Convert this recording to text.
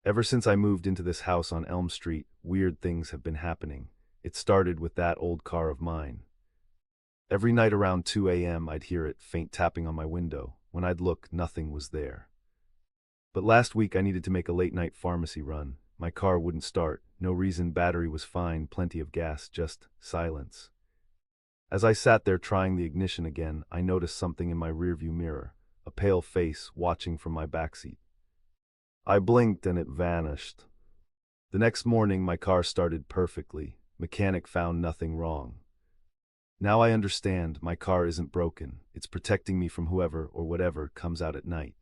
Ever since I moved into this house on Elm Street, weird things have been happening. It started with that old car of mine. Every night around 2 a.m., I'd hear it faint tapping on my window. When I'd look, nothing was there. But last week I needed to make a late-night pharmacy run. My car wouldn't start. No reason, battery was fine, plenty of gas, just silence. As I sat there trying the ignition again, I noticed something in my rearview mirror, a pale face watching from my backseat. I blinked and it vanished. The next morning my car started perfectly. Mechanic found nothing wrong. Now I understand, my car isn't broken. It's protecting me from whoever or whatever comes out at night.